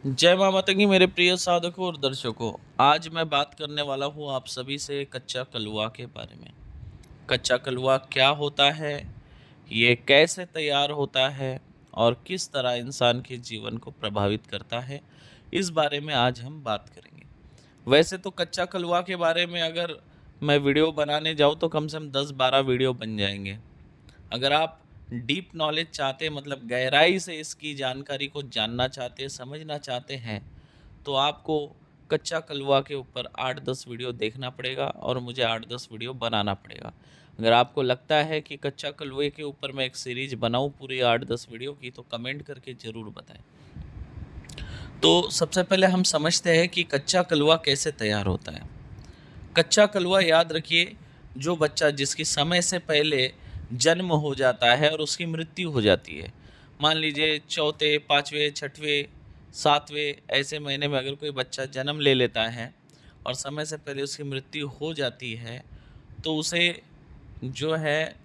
जय माँ माता की मेरे प्रिय साधकों और दर्शकों। आज मैं बात करने वाला हूँ आप सभी से कच्चा कलवा के बारे में। कच्चा कलवा क्या होता है, ये कैसे तैयार होता है और किस तरह इंसान के जीवन को प्रभावित करता है, इस बारे में आज हम बात करेंगे। वैसे तो कच्चा कलवा के बारे में अगर मैं वीडियो बनाने जाऊँ तो कम से कम 10-12 वीडियो बन जाएंगे। अगर आप डीप नॉलेज चाहते हैं, मतलब गहराई से इसकी जानकारी को जानना चाहते हैं, समझना चाहते हैं, तो आपको कच्चा कलवा के ऊपर 8-10 वीडियो देखना पड़ेगा और मुझे 8-10 वीडियो बनाना पड़ेगा। अगर आपको लगता है कि कच्चा कलवे के ऊपर मैं एक सीरीज बनाऊं पूरी 8-10 वीडियो की, तो कमेंट करके ज़रूर बताएं। तो सबसे पहले हम समझते हैं कि कच्चा कलवा कैसे तैयार होता है। कच्चा कलवा याद रखिए, जो बच्चा जिसकी समय से पहले जन्म हो जाता है और उसकी मृत्यु हो जाती है। मान लीजिए चौथे, पाँचवें, छठवें, सातवें ऐसे महीने में अगर कोई बच्चा जन्म ले लेता है और समय से पहले उसकी मृत्यु हो जाती है, तो उसे जो है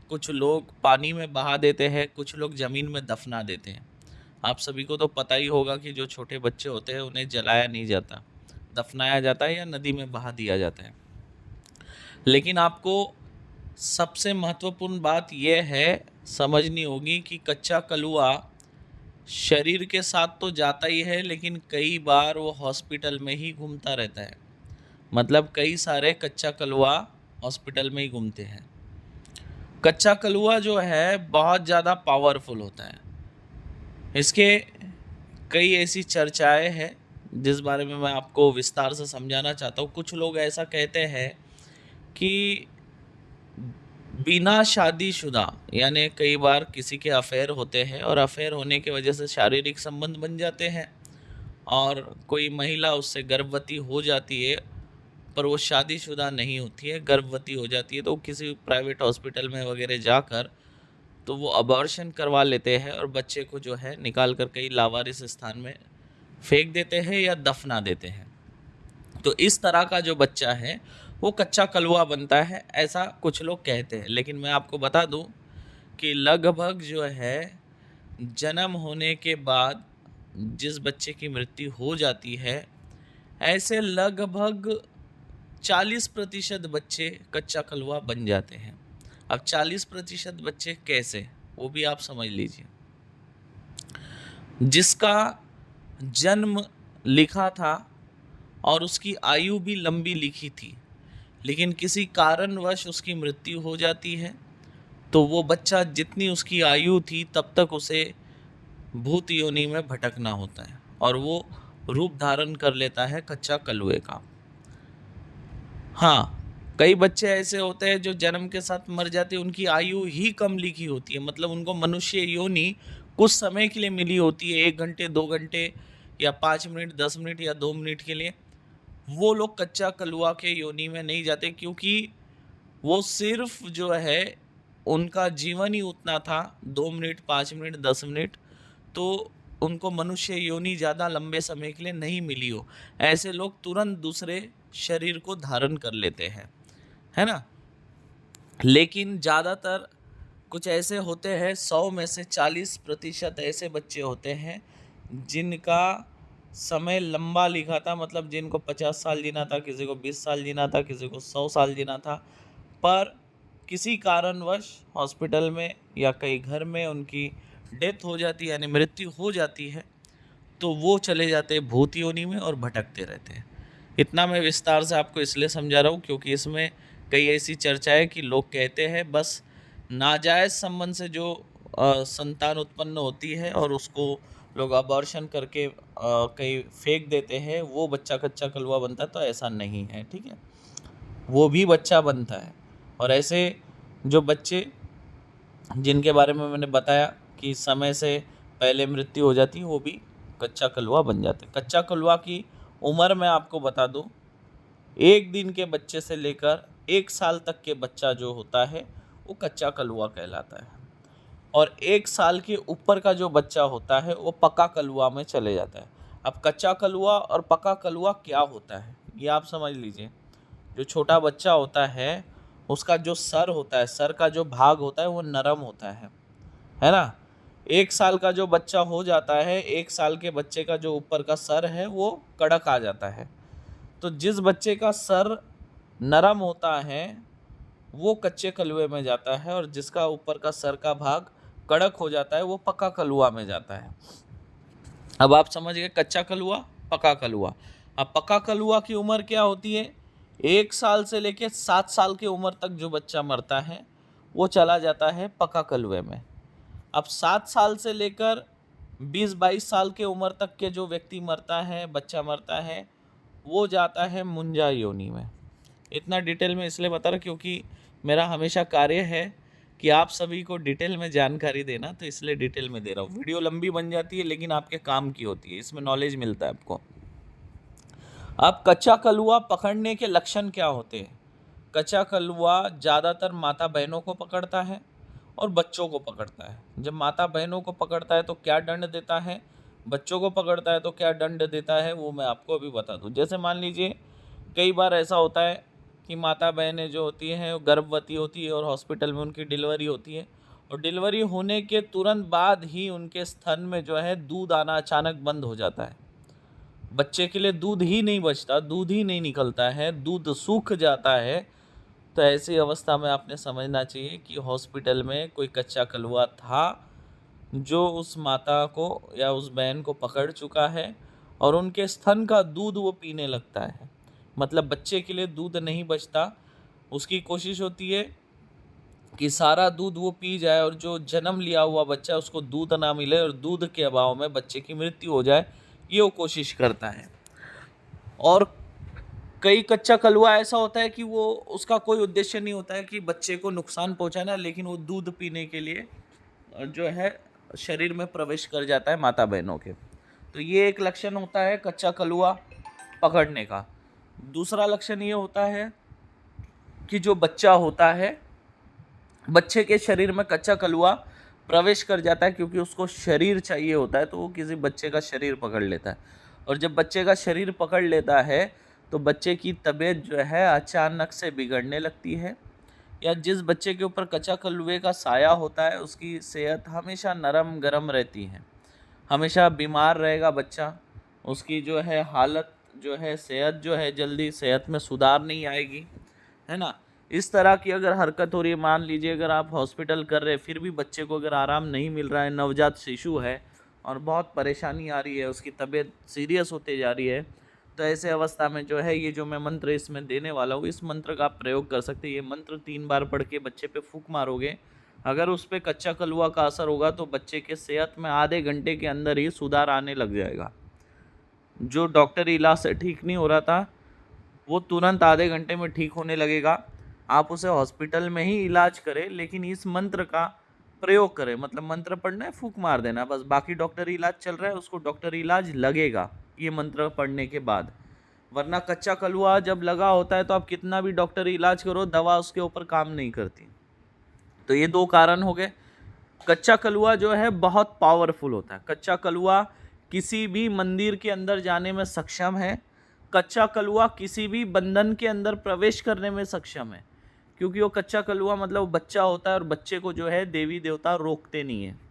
कुछ लोग पानी में बहा देते हैं, कुछ लोग ज़मीन में दफना देते हैं। आप सभी को तो पता ही होगा कि जो छोटे बच्चे होते हैं उन्हें जलाया नहीं जाता, दफनाया जाता है या नदी में बहा दिया जाता है। लेकिन आपको सबसे महत्वपूर्ण बात यह है समझनी होगी कि कच्चा कलवा शरीर के साथ तो जाता ही है, लेकिन कई बार वो हॉस्पिटल में ही घूमता रहता है। मतलब कई सारे कच्चा कलवा हॉस्पिटल में ही घूमते हैं। कच्चा कलवा जो है बहुत ज़्यादा पावरफुल होता है। इसके कई ऐसी चर्चाएं हैं जिस बारे में मैं आपको विस्तार से समझाना चाहता हूँ। कुछ लोग ऐसा कहते हैं कि बिना शादीशुदा, यानी कई बार किसी के अफेयर होते हैं और अफेयर होने की वजह से शारीरिक संबंध बन जाते हैं और कोई महिला उससे गर्भवती हो जाती है, पर वो शादीशुदा नहीं होती है, गर्भवती हो जाती है, तो किसी प्राइवेट हॉस्पिटल में वगैरह जाकर तो वो अबॉर्शन करवा लेते हैं और बच्चे को जो है निकाल कर कई लावारिस स्थान में फेंक देते हैं या दफना देते हैं। तो इस तरह का जो बच्चा है वो कच्चा कलवा बनता है, ऐसा कुछ लोग कहते हैं। लेकिन मैं आपको बता दूं कि लगभग जो है जन्म होने के बाद जिस बच्चे की मृत्यु हो जाती है, ऐसे लगभग 40% बच्चे कच्चा कलवा बन जाते हैं। अब 40% बच्चे कैसे, वो भी आप समझ लीजिए। जिसका जन्म लिखा था और उसकी आयु भी लंबी लिखी थी, लेकिन किसी कारणवश उसकी मृत्यु हो जाती है, तो वो बच्चा जितनी उसकी आयु थी तब तक उसे भूत योनि में भटकना होता है और वो रूप धारण कर लेता है कच्चा कलवे का। हाँ, कई बच्चे ऐसे होते हैं जो जन्म के साथ मर जाते हैं, उनकी आयु ही कम लिखी होती है, मतलब उनको मनुष्य योनि कुछ समय के लिए मिली होती है, 1 घंटे, 2 घंटे या 5 मिनट, 10 मिनट या 2 मिनट के लिए। वो लोग कच्चा कलवा के योनि में नहीं जाते, क्योंकि वो सिर्फ जो है उनका जीवन ही उतना था, 2 मिनट, 5 मिनट, 10 मिनट, तो उनको मनुष्य योनि ज़्यादा लंबे समय के लिए नहीं मिली हो। ऐसे लोग तुरंत दूसरे शरीर को धारण कर लेते हैं, है ना। लेकिन ज़्यादातर कुछ ऐसे होते हैं, 100 में से 40% ऐसे बच्चे होते हैं जिनका समय लंबा लिखा था, मतलब जिनको 50 साल जीना था, किसी को 20 साल जीना था, किसी को 100 साल जीना था, पर किसी कारणवश हॉस्पिटल में या कई घर में उनकी डेथ हो जाती है, यानी मृत्यु हो जाती है, तो वो चले जाते हैं भूत योनि में और भटकते रहते हैं। इतना मैं विस्तार से आपको इसलिए समझा रहा हूँ क्योंकि इसमें कई ऐसी चर्चाएं कि लोग कहते हैं बस नाजायज़ संबंध से जो संतान उत्पन्न होती है और उसको लोग अबॉर्शन करके कहीं फेंक देते हैं, वो बच्चा कच्चा कलवा बनता है, तो ऐसा नहीं है, ठीक है। वो भी बच्चा बनता है। और ऐसे जो बच्चे जिनके बारे में मैंने बताया कि समय से पहले मृत्यु हो जाती है, वो भी कच्चा कलवा बन जाते हैं। कच्चा कलवा की उम्र मैं आपको बता दूं, 1 दिन के बच्चे से लेकर 1 साल तक के बच्चा जो होता है वो कच्चा कलवा कहलाता है, और 1 साल के ऊपर का जो बच्चा होता है वो पक्का कलवा में चले जाता है। अब कच्चा कलवा और पक्का कलवा क्या होता है ये आप समझ लीजिए। जो छोटा बच्चा होता है उसका जो सर होता है, सर का जो भाग होता है वो नरम होता है ना। 1 साल का जो बच्चा हो जाता है, 1 साल के बच्चे का जो ऊपर का सर है वो कड़क आ जाता है। तो जिस बच्चे का सर नरम होता है वो कच्चे कलुए में जाता है, और जिसका ऊपर का सर का भाग कड़क हो जाता है वो पक्का कलुआ में जाता है। अब आप समझ गए कच्चा कलुआ, पका कलुआ। अब पका कलुआ की उम्र क्या होती है? 1 साल से लेकर 7 साल की उम्र तक जो बच्चा मरता है वो चला जाता है पका कलुए में। अब 7 साल से लेकर 20-22 साल की उम्र तक के जो व्यक्ति मरता है, बच्चा मरता है, वो जाता है मुंजा योनि में। इतना डिटेल में इसलिए बता रहा क्योंकि मेरा हमेशा कार्य है कि आप सभी को डिटेल में जानकारी देना, तो इसलिए डिटेल में दे रहा हूँ। वीडियो लंबी बन जाती है लेकिन आपके काम की होती है, इसमें नॉलेज मिलता है आपको। अब कच्चा कलुआ पकड़ने के लक्षण क्या होते हैं? कच्चा कलुआ ज़्यादातर माता बहनों को पकड़ता है और बच्चों को पकड़ता है। जब माता बहनों को पकड़ता है तो क्या दंड देता है, बच्चों को पकड़ता है तो क्या दंड देता है, वो मैं आपको अभी बता दूं। जैसे मान लीजिए कई बार ऐसा होता है कि माता बहनें जो होती हैं वो गर्भवती होती है और हॉस्पिटल में उनकी डिलीवरी होती है, और डिलीवरी होने के तुरंत बाद ही उनके स्तन में जो है दूध आना अचानक बंद हो जाता है। बच्चे के लिए दूध ही नहीं बचता, दूध ही नहीं निकलता है, दूध सूख जाता है। तो ऐसी अवस्था में आपने समझना चाहिए कि हॉस्पिटल में कोई कच्चा कलुआ था जो उस माता को या उस बहन को पकड़ चुका है और उनके स्तन का दूध वो पीने लगता है। मतलब बच्चे के लिए दूध नहीं बचता, उसकी कोशिश होती है कि सारा दूध वो पी जाए और जो जन्म लिया हुआ बच्चा उसको दूध ना मिले और दूध के अभाव में बच्चे की मृत्यु हो जाए, ये वो कोशिश करता है। और कई कच्चा कलुआ ऐसा होता है कि वो उसका कोई उद्देश्य नहीं होता है कि बच्चे को नुकसान पहुंचाना, लेकिन वो दूध पीने के लिए जो है शरीर में प्रवेश कर जाता है माता बहनों के। तो ये एक लक्षण होता है कच्चा कलुआ पकड़ने का। दूसरा लक्षण ये होता है कि जो बच्चा होता है, बच्चे के शरीर में कच्चा कलुआ प्रवेश कर जाता है, क्योंकि उसको शरीर चाहिए होता है तो वो किसी बच्चे का शरीर पकड़ लेता है। और जब बच्चे का शरीर पकड़ लेता है तो बच्चे की तबीयत जो है अचानक से बिगड़ने लगती है, या जिस बच्चे के ऊपर कच्चा कलुए का साया होता है उसकी सेहत हमेशा नरम गरम रहती है, हमेशा बीमार रहेगा बच्चा, उसकी जो है हालत जो है, सेहत जो है, जल्दी सेहत में सुधार नहीं आएगी, है ना। इस तरह की अगर हरकत हो रही है, मान लीजिए अगर आप हॉस्पिटल कर रहे हैं फिर भी बच्चे को अगर आराम नहीं मिल रहा है, नवजात शिशु है और बहुत परेशानी आ रही है, उसकी तबीयत सीरियस होते जा रही है, तो ऐसे अवस्था में जो है ये जो मैं मंत्र इसमें देने वाला हूँ, इस मंत्र का आप प्रयोग कर सकते हैं। ये मंत्र 3 बार पढ़ के बच्चे पे फूंक मारोगे, अगर उस पर कच्चा कलुआ का असर होगा तो बच्चे के सेहत में आधे घंटे के अंदर ही सुधार आने लग जाएगा। जो डॉक्टरी इलाज से ठीक नहीं हो रहा था वो तुरंत आधे घंटे में ठीक होने लगेगा। आप उसे हॉस्पिटल में ही इलाज करें, लेकिन इस मंत्र का प्रयोग करें। मतलब मंत्र पढ़ना है, फूंक मार देना बस, बाकी डॉक्टरी इलाज चल रहा है उसको डॉक्टरी इलाज लगेगा ये मंत्र पढ़ने के बाद। वरना कच्चा कलुआ जब लगा होता है तो आप कितना भी डॉक्टरी इलाज करो, दवा उसके ऊपर काम नहीं करती। तो ये 2 कारण हो गए। कच्चा कलुआ जो है बहुत पावरफुल होता है। कच्चा कलुआ किसी भी मंदिर के अंदर जाने में सक्षम है, कच्चा कलुआ किसी भी बंधन के अंदर प्रवेश करने में सक्षम है, क्योंकि वो कच्चा कलुआ मतलब बच्चा होता है और बच्चे को जो है देवी देवता रोकते नहीं है।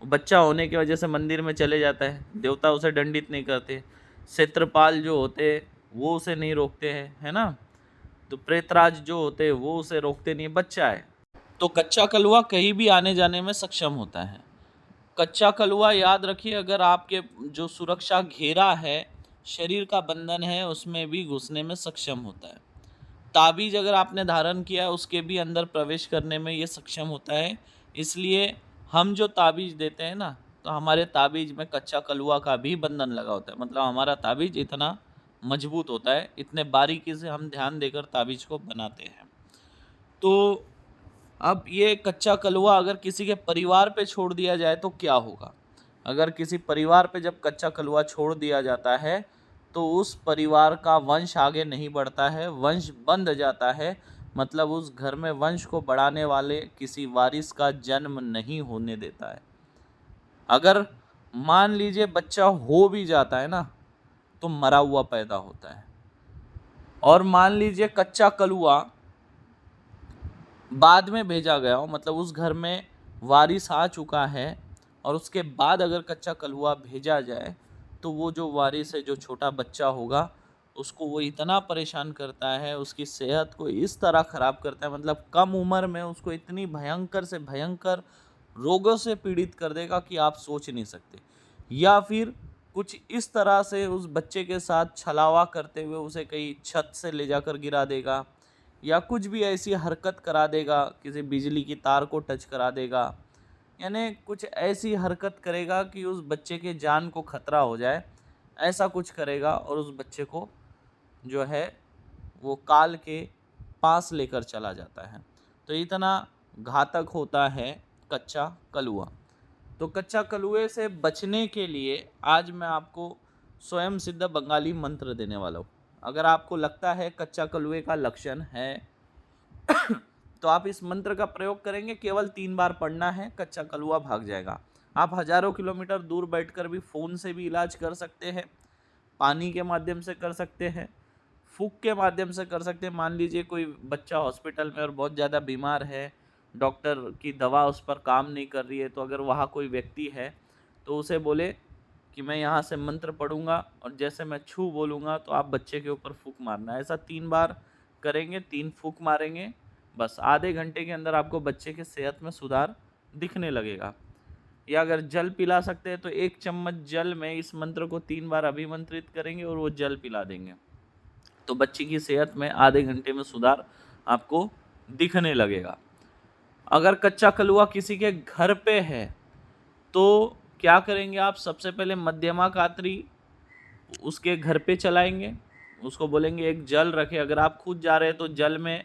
बच्चा होने की वजह से मंदिर में चले जाता है, देवता उसे दंडित नहीं करते, क्षेत्रपाल जो होते वो उसे नहीं रोकते हैं, है ना। तो प्रेतराज जो होते वो उसे रोकते नहीं, बच्चा है। तो कच्चा कलुआ कहीं भी आने जाने में सक्षम होता है। कच्चा कलुआ याद रखिए, अगर आपके जो सुरक्षा घेरा है, शरीर का बंधन है, उसमें भी घुसने में सक्षम होता है। ताबीज अगर आपने धारण किया उसके भी अंदर प्रवेश करने में ये सक्षम होता है। इसलिए हम जो ताबीज देते हैं ना, तो हमारे ताबीज में कच्चा कलुआ का भी बंधन लगा होता है। मतलब हमारा ताबीज इतना मजबूत होता है, इतने बारीकी से हम ध्यान देकर ताबीज को बनाते हैं। तो अब ये कच्चा कलुआ अगर किसी के परिवार पे छोड़ दिया जाए तो क्या होगा? अगर किसी परिवार पे जब कच्चा कलुआ छोड़ दिया जाता है तो उस परिवार का वंश आगे नहीं बढ़ता है, वंश बंध जाता है। मतलब उस घर में वंश को बढ़ाने वाले किसी वारिस का जन्म नहीं होने देता है। अगर मान लीजिए बच्चा हो भी जाता है ना, तो मरा हुआ पैदा होता है। और मान लीजिए कच्चा कलुआ बाद में भेजा गया हो, मतलब उस घर में वारिस आ चुका है और उसके बाद अगर कच्चा कलवा भेजा जाए तो वो जो वारिस है, जो छोटा बच्चा होगा, उसको वो इतना परेशान करता है, उसकी सेहत को इस तरह ख़राब करता है, मतलब कम उम्र में उसको इतनी भयंकर से भयंकर रोगों से पीड़ित कर देगा कि आप सोच नहीं सकते। या फिर कुछ इस तरह से उस बच्चे के साथ छलावा करते हुए उसे कहीं छत से ले जाकर गिरा देगा, या कुछ भी ऐसी हरकत करा देगा, किसी बिजली की तार को टच करा देगा, यानी कुछ ऐसी हरकत करेगा कि उस बच्चे के जान को खतरा हो जाए, ऐसा कुछ करेगा और उस बच्चे को जो है वो काल के पास लेकर चला जाता है। तो इतना घातक होता है कच्चा कलुआ। तो कच्चा कलुए से बचने के लिए आज मैं आपको स्वयं सिद्ध बंगाली मंत्र देने वाला हूँ। अगर आपको लगता है कच्चा कलुए का लक्षण है तो आप इस मंत्र का प्रयोग करेंगे, केवल 3 बार पढ़ना है, कच्चा कलुआ भाग जाएगा। आप हजारों किलोमीटर दूर बैठकर भी फ़ोन से भी इलाज कर सकते हैं, पानी के माध्यम से कर सकते हैं, फूंक के माध्यम से कर सकते हैं। मान लीजिए कोई बच्चा हॉस्पिटल में और बहुत ज़्यादा बीमार है, डॉक्टर की दवा उस पर काम नहीं कर रही है, तो अगर वहाँ कोई व्यक्ति है तो उसे बोले कि मैं यहाँ से मंत्र पढ़ूंगा और जैसे मैं छू बोलूँगा तो आप बच्चे के ऊपर फूंक मारना। ऐसा 3 बार करेंगे, 3 फूंक मारेंगे, बस आधे घंटे के अंदर आपको बच्चे के सेहत में सुधार दिखने लगेगा। या अगर जल पिला सकते हैं तो 1 चम्मच जल में इस मंत्र को 3 बार अभिमंत्रित करेंगे और वो जल पिला देंगे, तो बच्चे की सेहत में आधे घंटे में सुधार आपको दिखने लगेगा। अगर कच्चा कलुआ किसी के घर पे है तो क्या करेंगे आप, सबसे पहले मध्यमा कातरी उसके घर पे चलाएंगे, उसको बोलेंगे एक जल रखे, अगर आप खुद जा रहे हैं तो जल में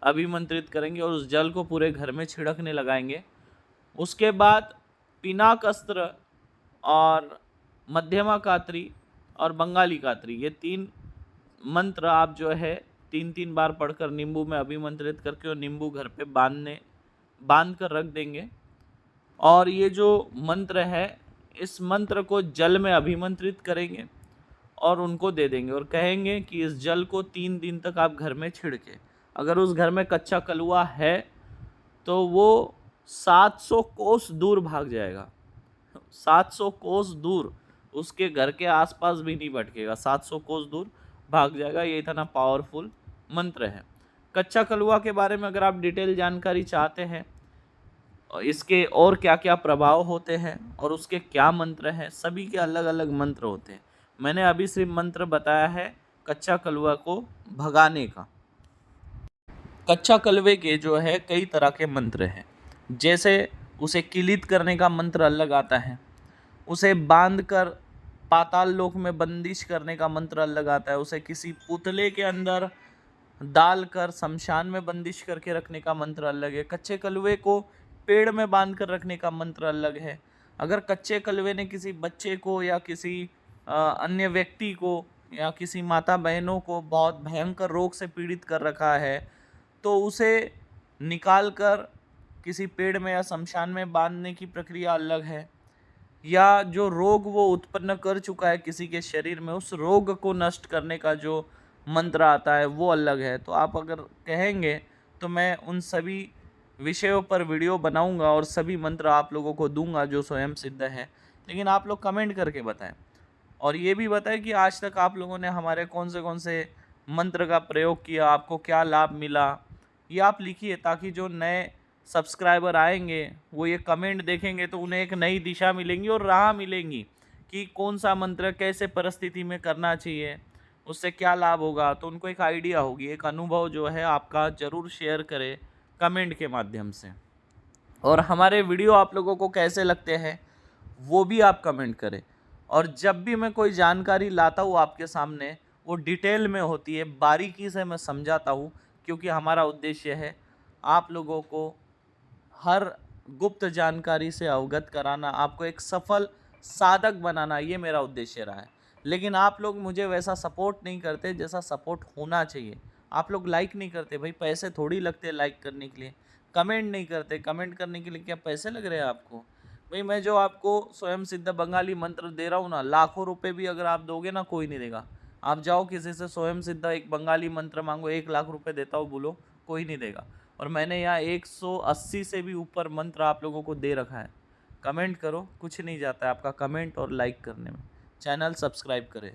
अभिमंत्रित करेंगे और उस जल को पूरे घर में छिड़कने लगाएंगे। उसके बाद पिनाक अस्त्र और मध्यमा कातरी और बंगाली कातरी, ये 3 मंत्र आप जो है 3-3 बार पढ़कर नींबू में अभिमंत्रित करके और नींबू घर पे बांध कर रख देंगे। और ये जो मंत्र है, इस मंत्र को जल में अभिमंत्रित करेंगे और उनको दे देंगे और कहेंगे कि इस जल को 3 दिन तक आप घर में छिड़के। अगर उस घर में कच्चा कलुआ है तो वो 700 कोस दूर भाग जाएगा, 700 कोस दूर, उसके घर के आसपास भी नहीं भटकेगा, 700 कोस दूर भाग जाएगा। ये इतना पावरफुल मंत्र है। कच्चा कलुआ के बारे में अगर आप डिटेल जानकारी चाहते हैं, इसके और क्या क्या प्रभाव होते हैं और उसके क्या मंत्र हैं, सभी के अलग अलग मंत्र होते हैं। मैंने अभी सिर्फ मंत्र बताया है कच्चा कलुआ को भगाने का। कच्चा कलवे के जो है कई तरह के मंत्र हैं, जैसे उसे किलित करने का मंत्र अलग आता है, उसे बांध कर पाताल लोक में बंदिश करने का मंत्र अलग आता है, उसे किसी पुतले के अंदर डाल कर शमशान में बंदिश करके रखने का मंत्र अलग है। कच्चे कलवे को पेड़ में बांध कर रखने का मंत्र अलग है। अगर कच्चे कलवे ने किसी बच्चे को या किसी अन्य व्यक्ति को या किसी माता बहनों को बहुत भयंकर रोग से पीड़ित कर रखा है तो उसे निकाल कर किसी पेड़ में या शमशान में बांधने की प्रक्रिया अलग है। या जो रोग वो उत्पन्न कर चुका है किसी के शरीर में, उस रोग को नष्ट करने का जो मंत्र आता है वो अलग है। तो आप अगर कहेंगे तो मैं उन सभी विषयों पर वीडियो बनाऊंगा और सभी मंत्र आप लोगों को दूंगा जो स्वयं सिद्ध है। लेकिन आप लोग कमेंट करके बताएं और ये भी बताएं कि आज तक आप लोगों ने हमारे कौन से मंत्र का प्रयोग किया, आपको क्या लाभ मिला, ये आप लिखिए, ताकि जो नए सब्सक्राइबर आएंगे वो ये कमेंट देखेंगे तो उन्हें एक नई दिशा मिलेंगी और राह मिलेंगी कि कौन सा मंत्र कैसे परिस्थिति में करना चाहिए, उससे क्या लाभ होगा, तो उनको एक आइडिया होगी, एक अनुभव जो है आपका ज़रूर शेयर करें कमेंट के माध्यम से। और हमारे वीडियो आप लोगों को कैसे लगते हैं वो भी आप कमेंट करें। और जब भी मैं कोई जानकारी लाता हूँ आपके सामने, वो डिटेल में होती है, बारीकी से मैं समझाता हूँ, क्योंकि हमारा उद्देश्य है आप लोगों को हर गुप्त जानकारी से अवगत कराना, आपको एक सफल साधक बनाना, ये मेरा उद्देश्य रहा है। लेकिन आप लोग मुझे वैसा सपोर्ट नहीं करते जैसा सपोर्ट होना चाहिए। आप लोग लाइक नहीं करते, भाई पैसे थोड़ी लगते लाइक करने के लिए। कमेंट नहीं करते, कमेंट करने के लिए क्या पैसे लग रहे हैं आपको? भाई मैं जो आपको स्वयं सिद्ध बंगाली मंत्र दे रहा हूँ ना, लाखों रुपए भी अगर आप दोगे ना, कोई नहीं देगा। आप जाओ किसी से स्वयं सिद्ध एक बंगाली मंत्र मांगो, 1 लाख रुपए देता हूँ बोलो, कोई नहीं देगा। और मैंने यहाँ 180 से भी ऊपर मंत्र आप लोगों को दे रखा है, कमेंट करो, कुछ नहीं जाता है आपका कमेंट और लाइक करने में। चैनल सब्सक्राइब करें।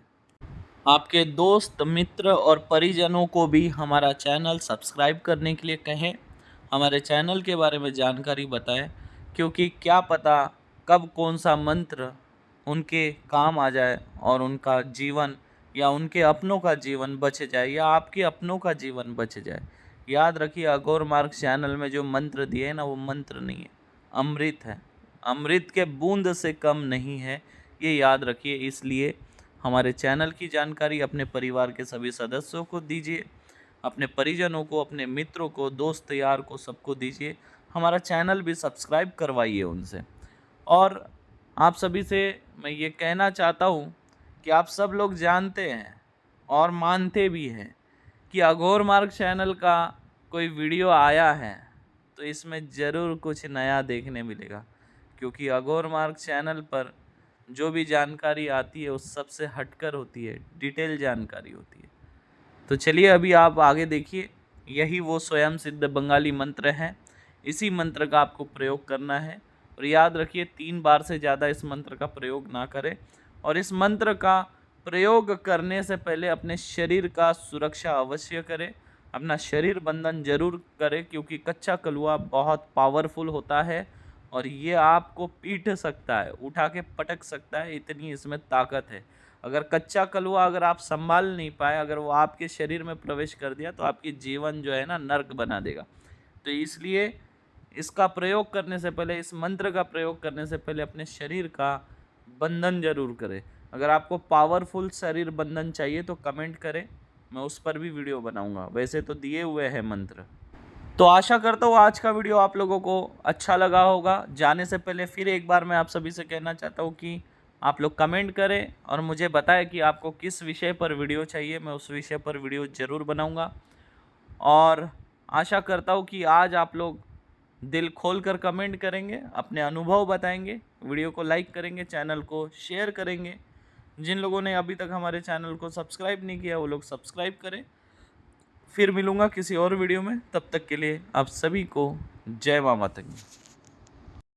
आपके दोस्त, मित्र और परिजनों को भी हमारा चैनल सब्सक्राइब करने के लिए कहें, हमारे चैनल के बारे में जानकारी बताएं, क्योंकि क्या पता कब कौन सा मंत्र उनके काम आ जाए और उनका जीवन या उनके अपनों का जीवन बच जाए या आपके अपनों का जीवन बच जाए। याद रखिए, अघोर मार्ग चैनल में जो मंत्र दिए हैं ना, वो मंत्र नहीं है, अमृत है। अमृत के बूंद से कम नहीं है, ये याद रखिए। इसलिए हमारे चैनल की जानकारी अपने परिवार के सभी सदस्यों को दीजिए, अपने परिजनों को, अपने मित्रों को, दोस्त यार को, सबको दीजिए। हमारा चैनल भी सब्सक्राइब करवाइए उनसे। और आप सभी से मैं ये कहना चाहता हूँ कि आप सब लोग जानते हैं और मानते भी हैं कि अघोर मार्ग चैनल का कोई वीडियो आया है तो इसमें ज़रूर कुछ नया देखने मिलेगा, क्योंकि अघोर मार्ग चैनल पर जो भी जानकारी आती है उस सबसे हटकर होती है, डिटेल जानकारी होती है। तो चलिए अभी आप आगे देखिए, यही वो स्वयं सिद्ध बंगाली मंत्र है। इसी मंत्र का आपको प्रयोग करना है और याद रखिए 3 बार से ज़्यादा इस मंत्र का प्रयोग ना करें। और इस मंत्र का प्रयोग करने से पहले अपने शरीर का सुरक्षा अवश्य करें, अपना शरीर बंधन जरूर करें, क्योंकि कच्चा कलुआ बहुत पावरफुल होता है और ये आपको पीट सकता है, उठा के पटक सकता है, इतनी इसमें ताकत है। अगर कच्चा कलुआ अगर आप संभाल नहीं पाए, अगर वो आपके शरीर में प्रवेश कर दिया तो आपकी जीवन जो है ना नर्क बना देगा। तो इसलिए इसका प्रयोग करने से पहले, इस मंत्र का प्रयोग करने से पहले अपने शरीर का बंधन जरूर करें। अगर आपको पावरफुल शरीर बंधन चाहिए तो कमेंट करें, मैं उस पर भी वीडियो बनाऊंगा। वैसे तो दिए हुए हैं मंत्र। तो आशा करता हूँ आज का वीडियो आप लोगों को अच्छा लगा होगा। जाने से पहले फिर एक बार मैं आप सभी से कहना चाहता हूँ कि आप लोग कमेंट करें और मुझे बताएं कि आपको किस विषय पर वीडियो चाहिए, मैं उस विषय पर वीडियो ज़रूर बनाऊंगा। और आशा करता हूँ कि आज आप लोग दिल खोल कर कमेंट करेंगे, अपने अनुभव बताएंगे, वीडियो को लाइक करेंगे, चैनल को शेयर करेंगे। जिन लोगों ने अभी तक हमारे चैनल को सब्सक्राइब नहीं किया वो लोग सब्सक्राइब करें। फिर मिलूँगा किसी और वीडियो में, तब तक के लिए आप सभी को जय मां माता की।